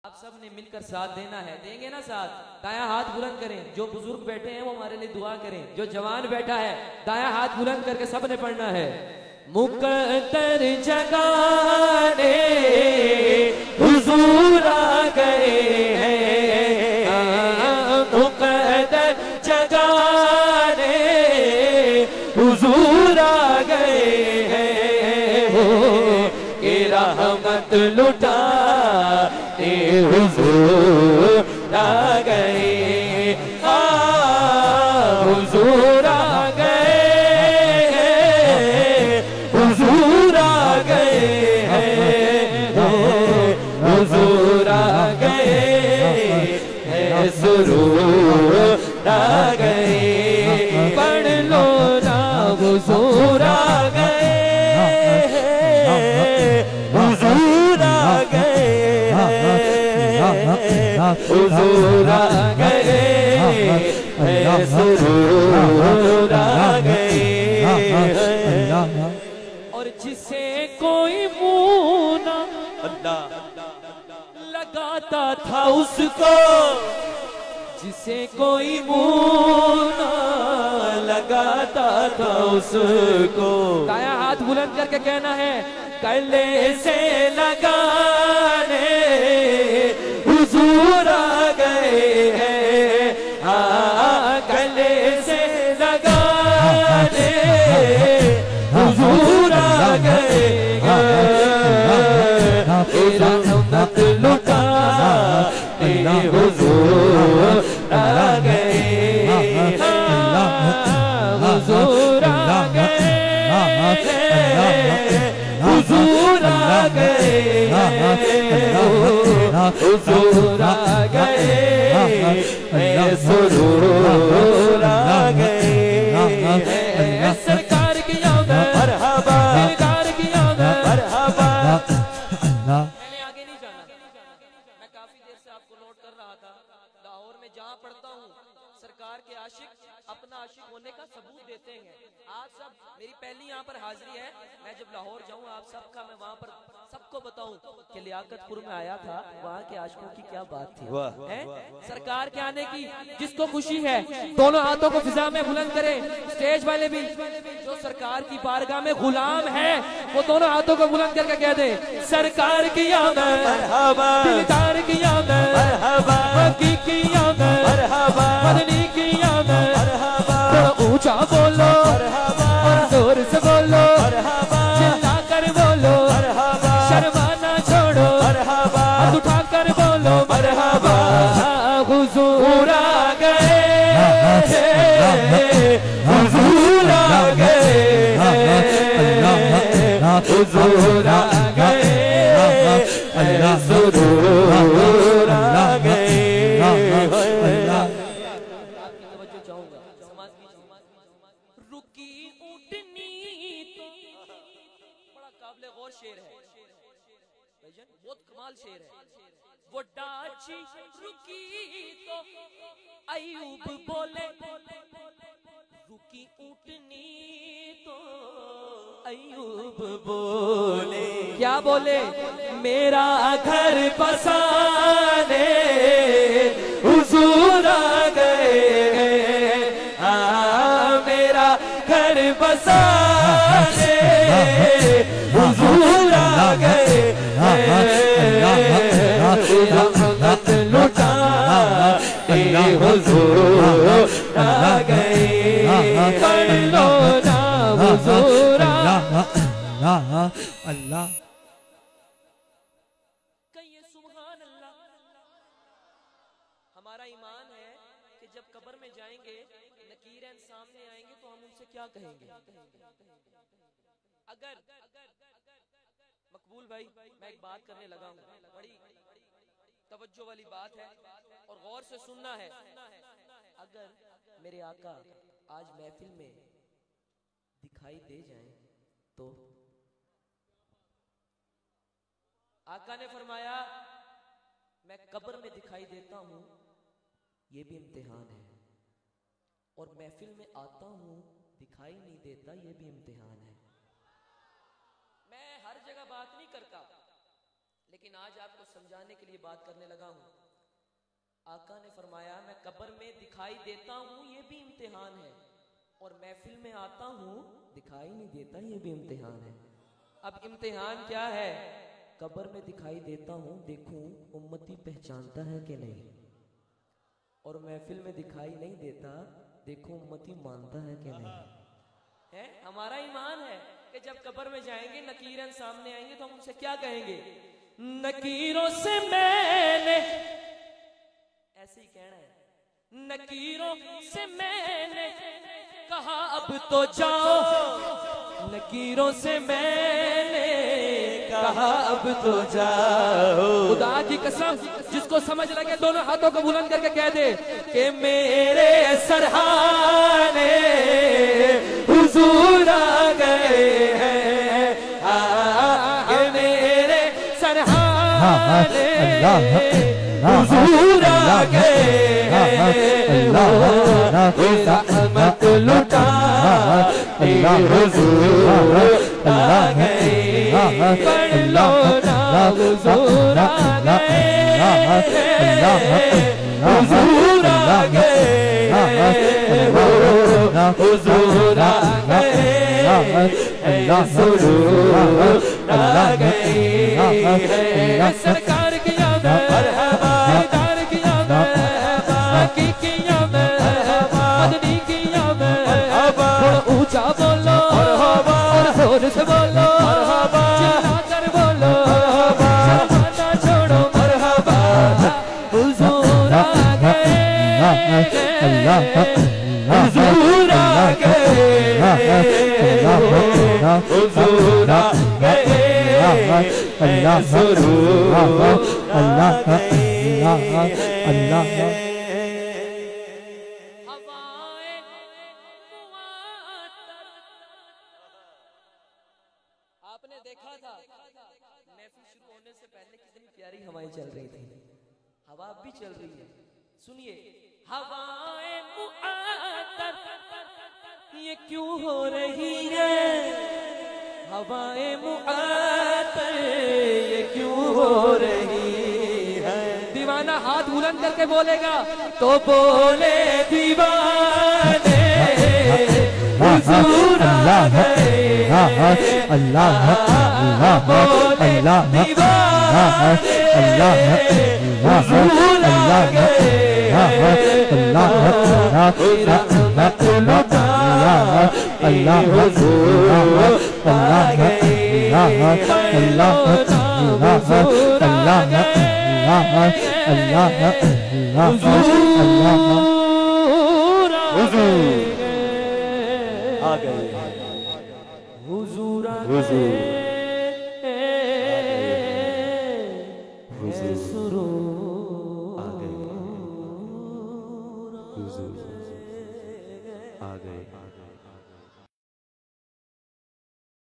आप सब ने मिलकर साथ देना है, देंगे ना साथ? दायां हाथ बुलंद करें, जो बुजुर्ग बैठे हैं वो हमारे लिए दुआ करें। जो जवान बैठा है दायां हाथ बुलंद करके सबने पढ़ना है। मुकद्दर जगाने हुजूर आ गए हैं, मुकद्दर जगाने हुजूर आ गए हैं, के रहमत लुटा हुजूर आ गए, हुजूर आ गए, हुजूर आ गए हैं, हुजूर आ गए, सुरूर आ गए। पढ़ लो ना हुजूर आ गए, हुजूर आ गए, हुजूर आ गए, सुरूर आ गए। और जिसे कोई मुंह ना लगाता था उसको, जिसे कोई मुंह ना लगाता था उसको, दायां हाथ बुलंद करके कहना है, गले से लगाने हुजूर आ गए हैं, गले से लगाने हुजूर आ गए, रहमत लुटा हुजूर आ गए, हुजूर आ गए, हुजूर आ गए, हुजूर आ गए, सुरूर आ गए। सरकार की आमद मरहबा, सरकार की आमद मरहबा। मैंने आगे नहीं जाना, मैं काफी देर से आपको नोट कर रहा था। लाहौर में जहाँ पढ़ता हूँ सरकार के आशिक अपना आशिक होने का सबूत देते हैं। आज सब मेरी पहली यहाँ पर हाजिरी है, मैं जब लाहौर जाऊँ आप सबका मैं वहाँ पर सबको बताऊं कि लियाकतपुर में आया था, वहाँ के आशिकों की क्या बात थी। है सरकार के आने की जिसको खुशी है दोनों हाथों को फिजा में बुलंद करे। स्टेज वाले भी जो सरकार की बारगाह में गुलाम है वो दोनों हाथों को बुलंद करके कह दे, सरकार की आमद मरहबा, दिलदार की आमद मरहबा, मक्की की आमद मरहबा, मदनी की आमद मरहबा। तो ऊंचा बोलो मरहबा, जोर से बोलो मरहबा, चिल्ला कर बोलो मरहबा, शर्माना छोड़ो मरहबा, हाथ उठा कर बोलो मरहबा। हुजूर आ गए, हुजूर आ गए, हुजूर आ गए, सुरूर आ गए। आपकी तवज्जो चाहूंगा, समाज की रुकी ऊँटनी तो बड़ा काबिल गौर शेर है, बहुत कमाल शेर है। वो डाची रुकी तो अयूब बोले, रुकी ऊँटनी तो अयूब बोले, क्या बोले? मेरा घर बसाने हुजूर आ गए, मेरा घर बसाने हुजूर आ गए, रहमत लुटा हुजूर आ गए। पढ़ लो ना हुजूर अल्लाह, कहिए सुभान अल्लाह। हमारा ईमान है कि जब कब्र में जाएंगे नकीरैन सामने आएंगे तो हम उनसे क्या कहेंगे? अगर मकबूल भाई मैं एक बात करने लगा हूँ, बड़ी तवज्जो वाली बात है और गौर से सुनना है। अगर मेरे आका आज महफिल में दिखाई दे जाएं तो आका ने फरमाया मैं कब्र में दिखाई देता हूँ ये भी इम्तिहान है, और महफिल में आता हूँ दिखाई नहीं देता ये भी इम्तिहान है। मैं हर जगह बात नहीं करता लेकिन आज आपको समझाने के लिए बात करने लगा हूं। आका ने फरमाया मैं कब्र में दिखाई देता हूं, ये भी इम्तिहान है, और महफिल में आता हूं दिखाई नहीं देता, ये भी इम्तिहान है। अब इम्तिहान क्या है? कब्र में दिखाई देता हूं, देखूं उम्मती पहचानता है कि नहीं, और महफिल में दिखाई नहीं देता, देखो उम्मती मानता है कि नहीं। है हमारा ईमान है कि जब कब्र में जाएंगे नकीरन सामने आएंगे तो हम उनसे क्या कहेंगे? नकीरों से मैंने, ऐसे ही कहना है, नकीरों से मैंने कहा अब तो जाओ, नकीरों से मैंने कहा अब तो जाओ। खुदा की कसम, जिसको समझ लगे दोनों हाथों को बुलंद करके कह दे कि मेरे सरहाने हुजूर आ गए हैं, मेरे सरहाने हुजूर आ गए हैं, रहमत लुटा हुजूर आ गए, पढ़ लो ना हुजूर आ गए, हुजूर आ गए, हुजूर आ गए, सुरूर आ गए। सरकार की मरहबा, सरकार की मरहबा, की मरहबा, मदनी की मरहबा, ऊंचा बोलो मरहबा, और जोर से बोलो मरहबा, चिल्ला कर बोलो मरहबा, शर्माना छोड़ो मरहबा, हुजूर आ गए, हुजूर आ गए, हुजूर आ गए, सुरूर आ गए। आपने देखा था महफिल शुरू होने से पहले कितनी प्यारी हवाएं चल रही थी, हवा अब भी चल रही है। सुनिए, हवाएं मुअत्तर ये क्यों हो रही है, हवाएं मुअत्तर ये क्यों हो रही है। दीवाना हाथ बुलंद करके बोलेगा तो बोले दीवाने हुजूर आ गए, अल्लाह बोले दीवाने हुजूर आ गए, रहमत लुटा हुजूर आ गए, हुजूर आ गए, आ गए, हुजूर आ गए, सुरूर आ गए, हुजूर आ गए।